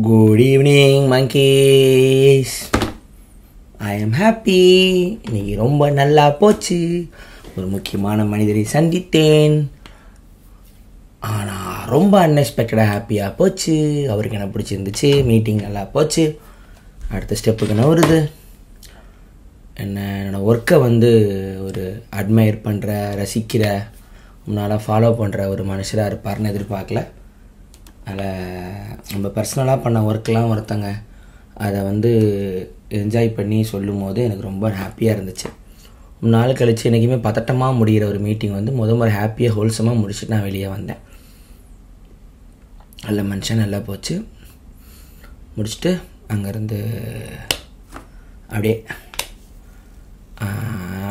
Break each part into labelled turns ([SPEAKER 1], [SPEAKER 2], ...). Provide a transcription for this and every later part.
[SPEAKER 1] Good evening, monkeys. I am happy. இன்னைக்கு ரொம்ப நல்லா போச்சு. ஒரு முக்கியமான மனிதரை சந்தித்தேன். ஆனால் ரொம்ப அன்எக்ஸ்பெக்டடாக ஹாப்பியாக போச்சு. அவருக்கு என்ன பிடிச்சிருந்துச்சு. மீட்டிங் நல்லா போச்சு. அடுத்த ஸ்டெப்புக்கு என்ன வருது. என்னோடய ஒர்க்கை ஒரு அட்மையர் பண்ணுற, ரசிக்கிற, முன்னால் ஃபாலோ பண்ணுற ஒரு மனுஷராக இருப்பார்னு எதிர்பார்க்கல. அதில் நம்ம பர்சனலாக பண்ண ஒர்க்கெலாம் ஒருத்தங்க அதை என்ஜாய் பண்ணி சொல்லும் போது எனக்கு ரொம்ப ஹாப்பியாக இருந்துச்சு. நாள் கழித்து என்றைக்குமே பதட்டமாக முடிகிற ஒரு மீட்டிங் முறை ஹாப்பியாக ஹோல்சமாக முடிச்சுட்டு நான் வெளியே வந்தேன். நல்ல மனுஷன், நல்லா போச்சு. முடிச்சுட்டு அங்கேருந்து அப்படியே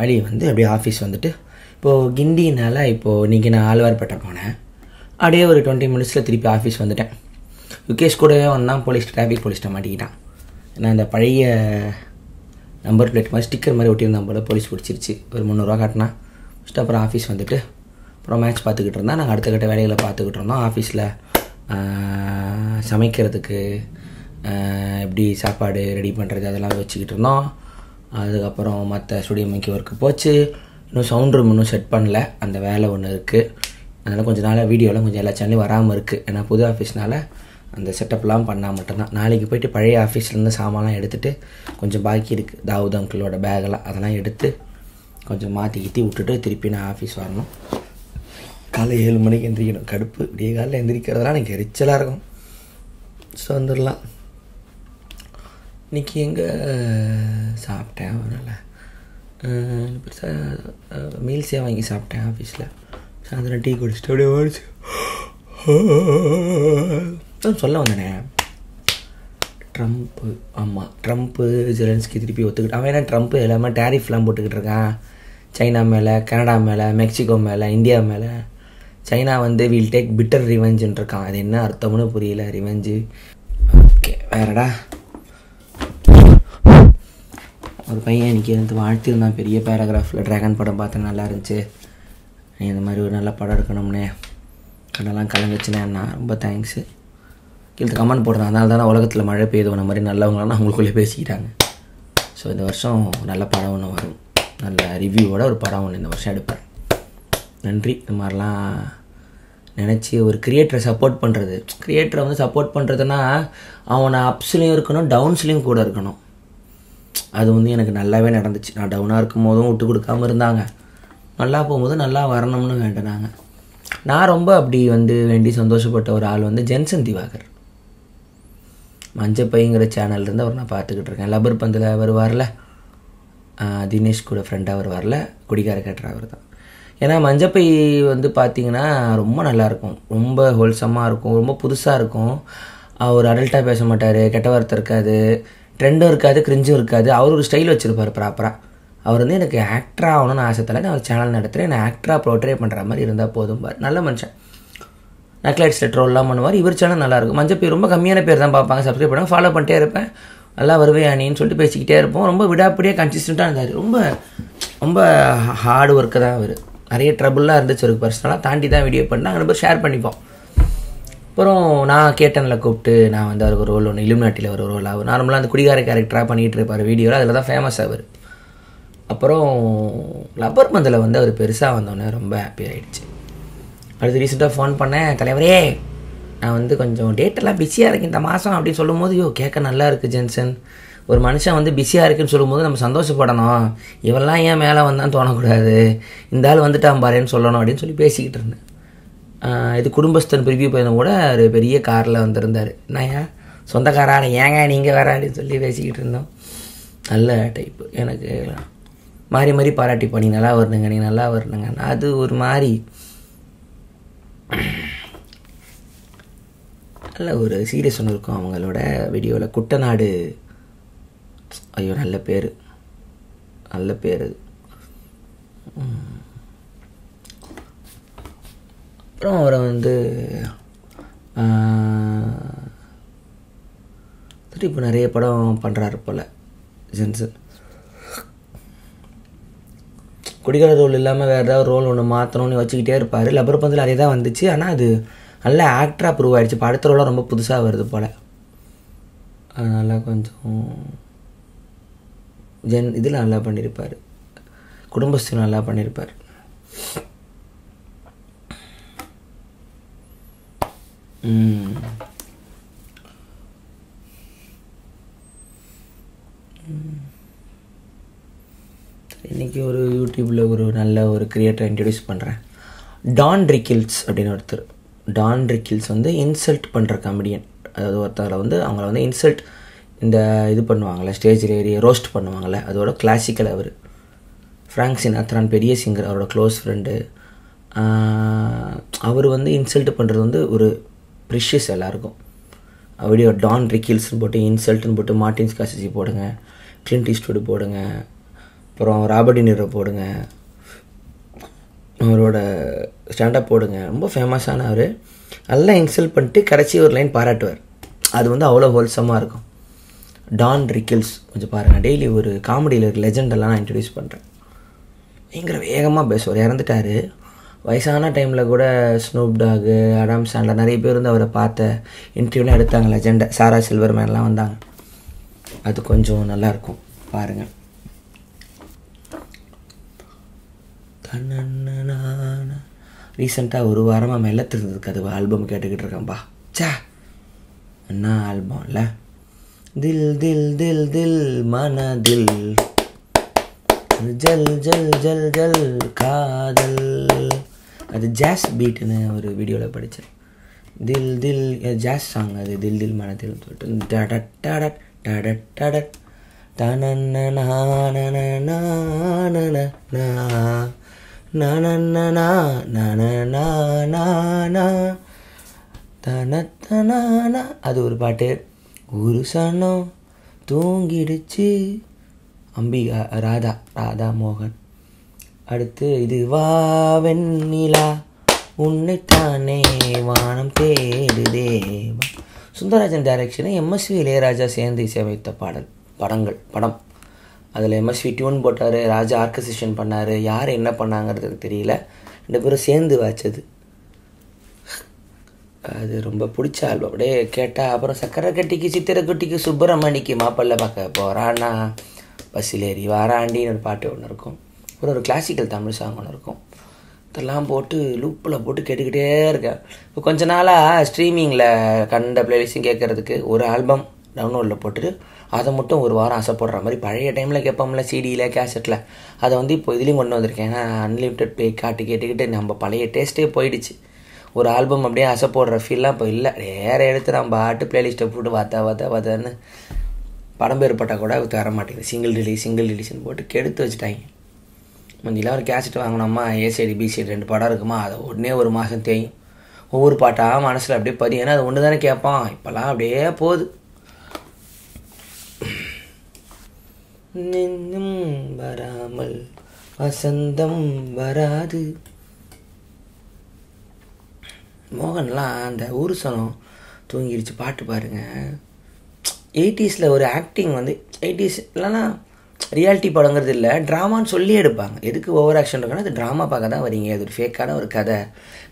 [SPEAKER 1] வெளியே அப்படியே ஆஃபீஸ் இப்போது கிண்டினால் இப்போது இன்றைக்கி நான் ஆழ்வார்பேட்டை போனேன். அப்படியே ஒரு 20 மினிட்ஸில் திருப்பி ஆஃபீஸ் வந்துட்டேன். யுகேஷ் கூடவே வந்தான். டிராஃபிக் போலீஸ்கிட்ட மாட்டிக்கிட்டான். ஏன்னா அந்த பழைய நம்பர் பிளேட் மாதிரி ஸ்டிக்கர் மாதிரி ஒட்டியிருந்தான் போல். போலீஸ் பிடிச்சிருச்சு. ஒரு 300 ரூபா காட்டினா. ஃபஸ்ட்டு அப்புறம் ஆஃபீஸ் அப்புறம் மேட்ச் பார்த்துக்கிட்டு இருந்தால் நாங்கள் அடுத்த கட்ட வேலைகளை பார்த்துக்கிட்டு இருந்தோம். ஆஃபீஸில் சமைக்கிறதுக்கு எப்படி சாப்பாடு ரெடி பண்ணுறது அதெல்லாம் வச்சுக்கிட்டு இருந்தோம். அதுக்கப்புறம் மற்ற ஸ்டுடியோ மேக்கி ஒர்க்கு போச்சு. இன்னும் சவுண்ட் ரூம் இன்னும் செட் பண்ணல. அந்த வேலை ஒன்று இருக்குது. அதனால் கொஞ்சம் நாளாக வீடியோலாம் கொஞ்சம் எல்லா சேனலையும் வராமல் இருக்குது. ஏன்னா புது ஆஃபீஸ்னால் அந்த செட்டப்லாம் பண்ணால் மட்டும்தான். நாளைக்கு போய்ட்டு பழைய ஆஃபீஸ்லேருந்து சாமான்லாம் எடுத்துகிட்டு கொஞ்சம் பாக்கி இருக்குது. தாவூத் அங்கிளோட பேகெல்லாம் அதெல்லாம் எடுத்து கொஞ்சம் மாற்றி விட்டுட்டு திருப்பி நான் ஆஃபீஸ் வரணும். காலை 7 மணிக்கு எந்திரிக்கணும். கடுப்பு. விடிய காலையில் எந்திரிக்கிறதுலாம் எனக்கு எரிச்சலாக இருக்கும். ஸோ வந்துடலாம். இன்றைக்கி எங்கே சாப்பிட்டேன். அதனால் பெருசாக மீல்ஸே வாங்கி சாப்பிட்டேன் ஆஃபீஸில். சாயந்தரம் டீ குடிச்சிட்டு அப்படியே ஓடிச்சு. சொல்ல வந்தேனே, ட்ரம்ப்பு. ஆமாம், ட்ரம்ப்பு ஜெலன்ஸ்கி திருப்பி ஒத்துக்கிட்டு. அவன் என்ன ட்ரம்ப்பு எல்லாமே டேரிஃப்லாம் போட்டுக்கிட்டு இருக்கான். சைனா மேலே, கனடா மேலே, மெக்சிகோ மேலே, இந்தியா மேலே. சைனா வில் டேக் பிட்டர் ரிவெஞ்சுன்னு இருக்கான். அது என்ன அர்த்தம்னு புரியல. Revenge okay. வேறடா ஒரு பையன் இன்றைக்கி வாழ்த்திருந்தான் பெரிய பேராகிராஃபில். ட்ராகன் படம் பார்த்தேன், நல்லா இருந்துச்சு. நீ இந்த மாதிரி ஒரு நல்ல படம் எடுக்கணும்னே, கண்ணெல்லாம் கலந்துச்சுன்னா ரொம்ப தேங்க்ஸு. கீழே கமெண்ட் போடுறேன். அதனால தானே உலகத்தில் மழை பெய்யுதுன மாதிரி நல்லவங்களாம் அவங்களுக்குள்ளே பேசிக்கிட்டாங்க. ஸோ இந்த வருஷம் நல்ல படம் ஒன்று வரும். நல்ல ரிவ்யூவோட ஒரு படம் ஒன்று இந்த வருஷம் எடுப்பேன். நன்றி. இந்த மாதிரிலாம் நினச்சி ஒரு கிரியேட்டரை சப்போர்ட் பண்ணுறது. கிரியேட்டரை சப்போர்ட் பண்ணுறதுன்னா அவனை அப்ஸ்லேயும் இருக்கணும், டவுன்ஸ்லேயும் கூட இருக்கணும். அது எனக்கு நல்லாவே நடந்துச்சு. நான் டவுனாக இருக்கும் போதும் விட்டு கொடுக்காமல் இருந்தாங்க. நல்லா போகும்போது நல்லா வரணும்னு வேண்டினாங்க. நான் ரொம்ப அப்படி வேண்டி சந்தோஷப்பட்ட ஒரு ஆள் ஜென்சன் திவாகர். மஞ்சப்பைங்கிற சேனல்லேருந்து அவர் நான் பார்த்துக்கிட்டு இருக்கேன். லப்பர் பந்தில் வருவார்ல, தினேஷ் கூட ஃப்ரெண்டாக வருவார்ல, குடிகார கேட்டர் அவர் தான். ஏன்னா மஞ்சப்பை பார்த்திங்கன்னா ரொம்ப நல்லாயிருக்கும். ரொம்ப ஹோல்சமாக இருக்கும். ரொம்ப புதுசாக இருக்கும். அவர் அடல்ட்டாக பேச மாட்டார். கெட்ட வார்த்தை இருக்காது. ட்ரெண்டும் இருக்காது, கிரிஞ்சும் இருக்காது. அவர் ஒரு ஸ்டைல் வச்சுருப்பார் ப்ராப்பராக. அவர் எனக்கு ஆக்டராக ஆகணும்னு ஆசைத்தலை. நான் ஒரு சேனல் நடத்துகிறேன். நான் ஆக்டராக ப்ரோட்ரே பண்ணுற மாதிரி இருந்தால் போதும் பார். நல்ல மனுஷன். நக்லைட்ஸில் ட்ரோல்லாம் பண்ணுவார். இவர் சேனல் நல்லாயிருக்கும். மஞ்சள் ரொம்ப கம்மியான பேர் தான் பார்ப்பாங்க, சப்ஸ்கிரைப் பண்ணுவாங்க. ஃபாலோ பண்ணிட்டே இருப்பேன். நல்லா வருவேன் அணின்னு சொல்லிட்டு பேசிக்கிட்டே இருப்போம். ரொம்ப விடாப்படியாக கன்சிஸ்டண்ட்டாக இருந்தார். ரொம்ப ரொம்ப ஹார்ட் ஒர்க்கு தான் அவர். நிறைய ட்ரபுளாக இருந்துச்சு அவருக்கு. பர்சனலாக தாண்டி தான் வீடியோ பண்ணால் அங்கே போய் ஷேர் பண்ணிப்போம். அப்புறம் நான் கேட்டனில் கூப்பிட்டு நான் அவருக்கு ரோல் ஒன்று இலுமினாட்டியில் ஒரு ரோல் ஆகும். நார்மலாக அந்த குடிகார கேரக்டராக பண்ணிகிட்டு இருப்பார் வீடியோவில். அதில் தான் ஃபேமஸ் அவர். அப்புறம் லப்பர் பந்தில் அவர் பெருசாக வந்தோடனே ரொம்ப ஹாப்பி ஆகிடுச்சு. அடுத்து ரீசெண்டாக ஃபோன் பண்ணேன். தலைவரே, நான் கொஞ்சம் டேட்டெல்லாம் பிஸியாக இருக்கேன் இந்த மாதம் அப்படின்னு சொல்லும் போது, கேட்க நல்லா இருக்குது ஜென்சன். ஒரு மனுஷன் பிஸியாக இருக்குன்னு சொல்லும்போது நம்ம சந்தோஷப்படணும். இவெல்லாம் ஏன் மேலே வந்தான்னு தோணக்கூடாது. இந்த ஆள் வந்துட்டான் பாருன்னு சொல்லணும் அப்படின்னு சொல்லி பேசிக்கிட்டு இருந்தேன். இது குடும்பஸ்தன் ப்ரிவியூ பையனும் கூட ஒரு பெரிய காரில் வந்திருந்தார். நான் ஏன் சொந்தக்காரான ஏங்க நீங்கள் வேற அப்படின்னு சொல்லி பேசிக்கிட்டு இருந்தோம். நல்ல டைப்பு. எனக்கு மாறி மாறி பாராட்டிப்போம். நீ நல்லா வரணுங்க, நீ நல்லா வரணுங்க. அது ஒரு மாதிரி நல்ல ஒரு சீரியஸ் ஒன்று இருக்கும் அவங்களோட வீடியோவில். குட்டநாடு. ஐயோ, நல்ல பேர், நல்ல பேர் அது. அப்புறம் அவரை இப்போ நிறைய படம் பண்ணுறாரு போல் ஜென்சன். குடிகார ரோல் இல்லாமல் வேறு ஏதாவது ரோல் ஒன்று மாற்றணும்னு வச்சுக்கிட்டே இருப்பார். லப்பர் பந்தில் அதே தான் வந்துச்சு. ஆனால் அது நல்ல ஆக்டராக ப்ரூவ் ஆகிடுச்சு. இப்போ அடுத்த ரோலாக ரொம்ப புதுசாக வருது போல். அதனால் கொஞ்சம் இதில் நல்லா பண்ணியிருப்பார், குடும்பஸ்து நல்லா பண்ணியிருப்பார். இன்றைக்கி ஒரு யூடியூப்பில் ஒரு நல்ல ஒரு கிரியேட்டரை இன்ட்ரடியூஸ் பண்ணுறேன். டான் ரிக்கில்ஸ் அப்படின்னு ஒருத்தர். டான் ரிக்கில்ஸ் வந்து இன்சல்ட் பண்ணுற காமெடியன். அதாவது ஒருத்தரை வந்து அவங்கள வந்து இன்சல்ட் இந்த இது பண்ணுவாங்கள்ல, ஸ்டேஜில் ஏறி ரோஸ்ட் பண்ணுவாங்கள்ல, அதோட கிளாசிக்கல். அவர் ஃப்ராங்க் சினாத்ரான் பெரிய சிங்கர், அவரோட க்ளோஸ் ஃப்ரெண்டு. அவர் வந்து இன்சல்ட் பண்ணுறது வந்து ஒரு ப்ரிஷியஸ் எல்லாருக்கும். வீடியோ டான் ரிக்கில்ஸ்னு போட்டு இன்சல்ட்னு போட்டு மார்ட்டின் ஸ்கார்சிசி போடுங்க, கிளின்ட் ஈஸ்ட்வுட் போடுங்க, அப்புறம் ராபர்ட் டினிரோ போடுங்க, அவரோட ஸ்டாண்டப் போடுங்க. ரொம்ப ஃபேமஸான அவர். நல்லா இன்சல்ட் பண்ணிட்டு கடைசி ஒரு லைன் பாராட்டுவார். அது வந்து அவ்வளோ ஹோல்சமாக இருக்கும். டான் ரிக்கில்ஸ் கொஞ்சம் பாருங்கள். டெய்லி ஒரு காமெடியில் ஒரு லெஜெண்டெல்லாம் நான் இன்ட்ரடியூஸ் பண்ணுறேன். பயங்கர வேகமாக பேசுவார். இறந்துட்டார். வயசான டைமில் கூட ஸ்னூப் டாகு, அடாம் சாண்ட்லர் நிறைய பேர் வந்து அவரை பார்த்த இன்டர்வியூலாம் எடுத்தாங்க. லெஜெண்டை சாரா சில்வர்மேன்லாம் வந்தாங்க. அது கொஞ்சம் நல்லாயிருக்கும் பாருங்கள். ரீசெண்டாக ஒரு வாரமாக மெல்லத்திருந்ததுக்கு அது ஆல்பம் கேட்டுக்கிட்டு இருக்கேன்ப்பா. சே என்ன ஆல்பம் இல்லை. தில் தில் தில் தில் மனதில் ஜல் ஜல் ஜல் ஜல் காதல். அது ஜாஸ் பீட்டுன்னு ஒரு வீடியோவில் படித்தேன். தில் தில் ஜாஸ் சாங் அது. தில் தில் மனதில் சொல்லிட்டு டடட் டடட் டடட் டடட் தனன்னா அது ஒரு பாட்டு. ஒரு சனம் தூங்கிடுச்சு, அம்பிகா ராதா மோகன். அடுத்து இது வா வெண்ணிலா உன்னைத்தானே வானம் தேடுதே. சுந்தரராஜன் டைரக்ஷனை எம்எஸ்வி இளையராஜா சேர்ந்து இசையமைத்த படம். அதில் எம்எஸ்வி டியூன் போட்டார், ராஜா ஆர்கஸ்ட்ரேஷன் பண்ணார். யார் என்ன பண்ணாங்கிறது தெரியல. 2 பேரும் சேர்ந்து வாச்சது. அது ரொம்ப பிடிச்ச ஆல்பம். அப்படியே கேட்டால் அப்புறம் சக்கரை கட்டிக்கு சித்திரை குட்டிக்கு சுப்பிரமணிக்கு மாப்பிள்ளை பார்க்க போகிறான்னா பஸ்ஸில் ஏறி வாராண்டின்னு ஒரு பாட்டு ஒன்று இருக்கும். அப்புறம் ஒரு கிளாசிக்கல் தமிழ் சாங் ஒன்று இருக்கும். இதெல்லாம் போட்டு லூப்பில் போட்டு கேட்டுக்கிட்டே இருக்கேன். இப்போ கொஞ்ச நாளாக ஸ்ட்ரீமிங்கில் கண்ட பிளேலிஸ்ட்டும் கேட்குறதுக்கு ஒரு ஆல்பம் டவுன்லோடில் போட்டுட்டு அதை மட்டும் ஒரு வாரம் ஆசைப்படுற மாதிரி பழைய டைமில் கேட்போம்ல, சிடியில் கேசட்டில், அதை வந்து இப்போ இதுலேயும் கொண்டு வந்திருக்கேன். ஏன்னா அன்லிமிட்டட் பே கேட்டுக்கிட்டு நம்ம பழைய டேஸ்ட்டே போயிடுச்சு. ஒரு ஆல்பம் அப்படியே ஆசைப்படுற ஃபீல்லாம் இப்போ இல்லை. வேறு எடுத்து நம்ம பாட்டு பிளேலிஸ்ட்டை போட்டு வாத்தான்னு படம் பேர் பட்டால் கூட தர மாட்டேங்குது. சிங்கிள் ரிலீஸ்ன்னு போட்டு கெடுத்து வச்சுட்டாங்க. முந்திலாம் ஒரு கேசட் வாங்கினோம்மா, ஏசைடி பிசைடி 2 படம் இருக்குமா, அதை உடனே ஒரு மாதம் தேயும். ஒவ்வொரு பாட்டாக மனசில் அப்படியே பதியும். ஏன்னா அது ஒன்று தானே கேட்பான். இப்போல்லாம் அப்படியே போகுது. நின்னும் வராமல் வசந்தம் வராது. மோகன்லாம் அந்த ஊரு சனம் தூங்கிடுச்சு பாட்டு பாருங்கள். 80s ஒரு ஆக்டிங் வந்து 80s இல்லைன்னா ரியாலிட்டி படங்கிறது இல்லை, ட்ராமான்னு சொல்லி எடுப்பாங்க. எதுக்கு ஓவர் ஆக்ஷன் இருக்குன்னா அது ட்ராமா பார்க்க தான் வரீங்க. அது ஒரு ஃபேக்கான ஒரு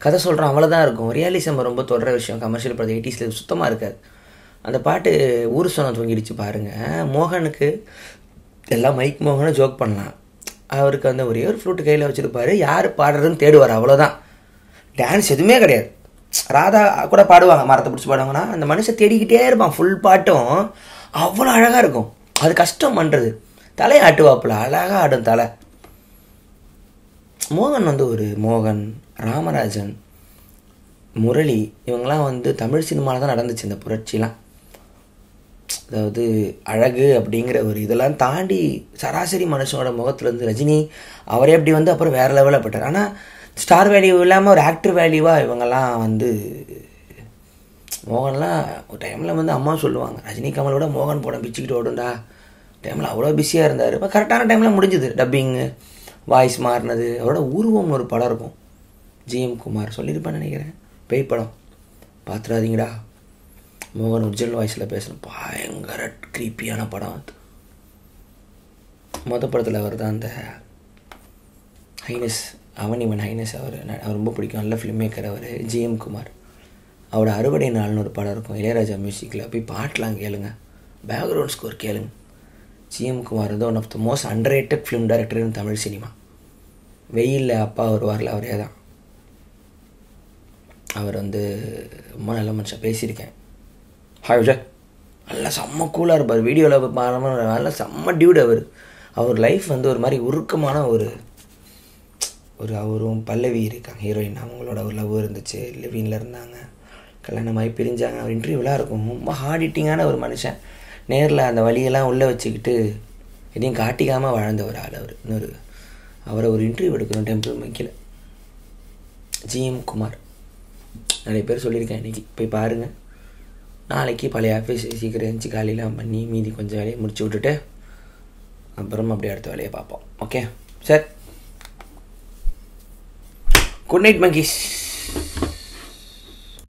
[SPEAKER 1] கதை சொல்கிறோம், அவ்வளோதான் இருக்கும். ரியாலிசம் ரொம்ப தொடர விஷயம். கமர்ஷியல் படம் 80s சுத்தமாக இருக்காது. அந்த பாட்டு ஊரு சனம் தூங்கிடுச்சு பாருங்கள். மோகனுக்கு எல்லாம் மைக் மோகனை ஜோக் பண்ணலாம். அவருக்கு அந்த ஒரே ஒரு ஃப்ளூட்டு கையில் வச்சுருப்பார். யார் பாடுறதுன்னு தேடுவார், அவ்வளோதான். டான்ஸ் எதுவுமே கிடையாது. ராதா கூட பாடுவாங்க, மரத்தை பிடிச்சி பாடுவாங்கன்னா அந்த மனுஷன் தேடிக்கிட்டே இருப்பான். ஃபுல் பாட்டும் அவ்வளோ அழகாக இருக்கும். அது கஷ்டம் பண்ணுறது. தலையை ஆட்டுவாப்புல, அழகாக ஆடும் தலை. மோகன் வந்து ஒரு மோகன், ராமராஜன், முரளி இவங்கெல்லாம் வந்து தமிழ் சினிமாவில் தான் நடந்துச்சு இந்த புரட்சிலாம். அதாவது அழகு அப்படிங்கிற ஒரு இதெல்லாம் தாண்டி சராசரி மனுஷனோட முகத்துலேருந்து ரஜினி அவரே அப்படி வந்து அப்புறம் வேறு லெவலில் பட்டார். ஆனால் ஸ்டார் வேல்யூ இல்லாமல் ஒரு ஆக்டர் வேல்யூவாக இவங்கெல்லாம் வந்து மோகன்லாம் ஒரு டைமில் வந்து அம்மா சொல்லுவாங்க, ரஜினி கமலோட மோகன் படம் பிச்சுக்கிட்டு ஓடுண்டா. டைமில் அவ்வளோ பிஸியாக இருந்தார். இப்போ கரெக்டான டைமில் முடிஞ்சுது. டப்பிங்கு, வாய்ஸ் மாறினது. அவரோட உருவம்னு ஒரு படம் இருக்கும், ஜிஎம் குமார் சொல்லியிருப்பேன்னு நினைக்கிறேன். பேய் படம் பார்த்துடாதீங்கடா. மோகன் ஒரிஜினல் வாய்ஸில் பேசணும். பயங்கர க்ரீப்பியான படம் அது. படத்தில் அவர் தான் அந்த ஹைனஸ், அவனிவன் ஹைனஸ். அவர் ரொம்ப பிடிக்கும். நல்ல ஃபிலிம் மேக்கர் அவர். ஜிஎம் குமார். அவரோட அறுவடை நாள்னு ஒரு படம் இருக்கும், இளையராஜா மியூசிக்கில். போய் பாட்டெலாம் கேளுங்க, பேக்ரவுண்ட் ஸ்கோர் கேளுங்க. ஜிஎம் குமார் வந்து one of the most underrated film director in Tamil cinema. வெயிலில் அப்பா வருவார்ல, அவரே தான். அவர் வந்து ரொம்ப நல்ல மனுஷன், பேசியிருக்கேன். ஹாய் விஜய், நல்லா செம்ம கூலாக இருப்பார். வீடியோவில் பாருங்கள், நல்லா செம்ம டியூட். அவர் லைஃப் வந்து ஒரு மாதிரி உருக்கமான ஒரு அவரும் பல்லவி இருக்காங்க ஹீரோயின், அவங்களோட ஒரு லவ் இருந்துச்சு, லிவிங்கில் இருந்தாங்க, கல்யாணமாகி பிரிஞ்சாங்க. அவர் இன்டர்வியூலாம் இருக்கும். ரொம்ப ஹார்ட் ஹிட்டிங்கான ஒரு மனுஷன். நேரில் அந்த வழியெல்லாம் உள்ளே வச்சுக்கிட்டு எதையும் காட்டிக்காமல் வாழ்ந்த ஒரு ஆள் அவர். அவரை ஒரு இன்டர்வியூ எடுக்கணும் டெம்பிள் மைக்கில். ஜிஎம் குமார் நிறைய பேர் சொல்லியிருக்கேன். இன்றைக்கி போய் பாருங்கள். நாளைக்கு பழைய ஆஃபீஸ் சீக்கிரம் எழுந்துச்சி காலையில் பண்ணி மீதி கொஞ்சம் வேலையை முடிச்சு விட்டுட்டு அப்புறம் அப்படியே அடுத்த வேலையை பார்ப்போம். Okay sir, good night monkeys.